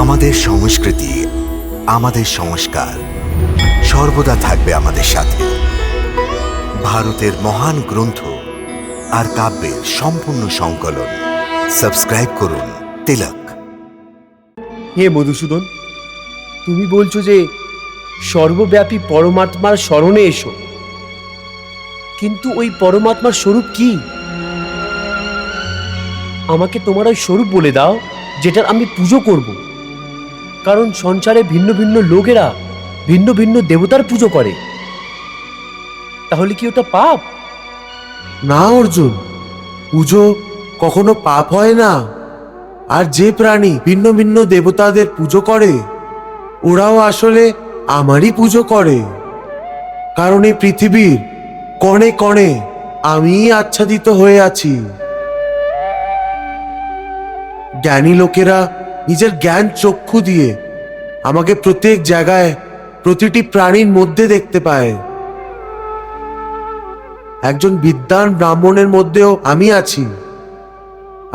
আমাদের সংস্কৃতি, আমাদের সংস্কার সর্বদা থাকবে আমাদের সাথে। ভারতের মহান গ্রন্থ আর কাব্যের সম্পূর্ণ সংকলন। সাবস্ক্রাইব করুন তিলক। হে মধুসূদন, তুমি বলছো যে সর্বব্যাপী পরমাত্মার স্মরণে এসো, কিন্তু ওই পরমাত্মার স্বরূপ কি? আমাকে তোমার ওই স্বরূপ বলে দাও, যেটার আমি পুজো করব। কারণ সংসারে ভিন্ন ভিন্ন লোকেরা ভিন্ন ভিন্ন দেবতার পুজো করে। তাহলে কি ওটা পাপ? না অর্জুন, পুজো কখনো পাপ হয় না। আর যে প্রাণী ভিন্ন ভিন্ন দেবতাদের পুজো করে, ওরাও আসলে আমারই পুজো করে। কারণ এই পৃথিবীর কণে কণে আমিই আচ্ছাদিত হয়ে আছি। জ্ঞানী লোকেরা নিজের জ্ঞান চক্ষু দিয়ে আমাকে প্রত্যেক জায়গায় প্রতিটি প্রাণীর মধ্যে দেখতে পায়। একজন বিদ্বান ব্রাহ্মণের মধ্যেও আমি আছি,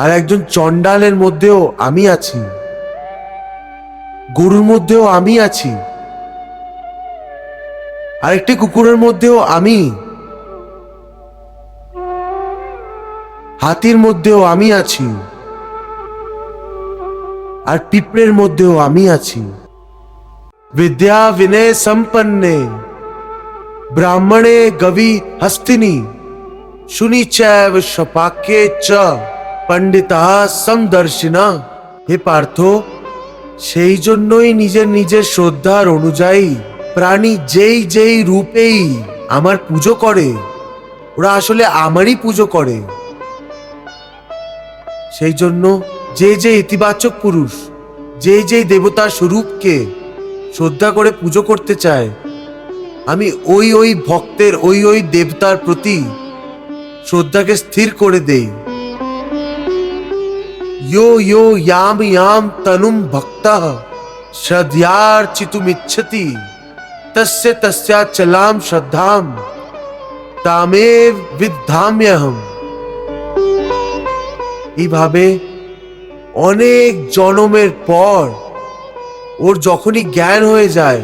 আর একজন চণ্ডালের মধ্যেও আমি আছি, গরুর মধ্যেও আমি আছি, আর একটি কুকুরের মধ্যেও আমি, হাতির মধ্যেও আমি আছি, আর পিঁপড়ের মধ্যেও আমি আছি। বিদ্যা বিনয় সম্পন্নে ব্রাহ্মণে গবি হস্তিনী শুনি চৈব স্বপাক্যে চ পণ্ডিতা সমদর্শিনা। হে পার্থ, সেই জন্যই নিজের নিজের শ্রদ্ধার অনুযায়ী প্রাণী যেই যেই রূপেই আমার পুজো করে, ওরা আসলে আমারই পুজো করে। সেই জন্য যে যে ইতিবাচক পুরুষ যে যে দেবতার স্বরূপকে শ্রদ্ধা করে পুজো করতে চায়, আমি ওই ওই ভক্তের ওই ওই দেবতার প্রতি শ্রদ্ধাকে স্থির করে দেই। यो यो याम याम तनुम भक्तः श्रद्धयार्चितुमिच्छति तस्य तस्याचलां श्रद्धां तामेव विद्धाम्यहम्। এইভাবে অনেক জন্মের পর ওর যখনই জ্ঞান হয়ে যায়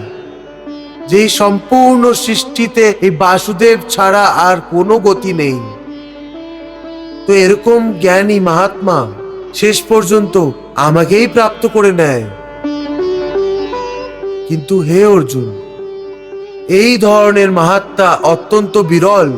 যে এই সম্পূর্ণ সৃষ্টিতে এই বাসুদেব ছাড়া আর কোনো গতি নেই, তো এরকম জ্ঞানী মহাত্মা শেষ পর্যন্ত আমাকেই প্রাপ্ত করে নেয়। কিন্তু হে অর্জুন, এই ধরনের মাহাত্মা অত্যন্ত বিরল।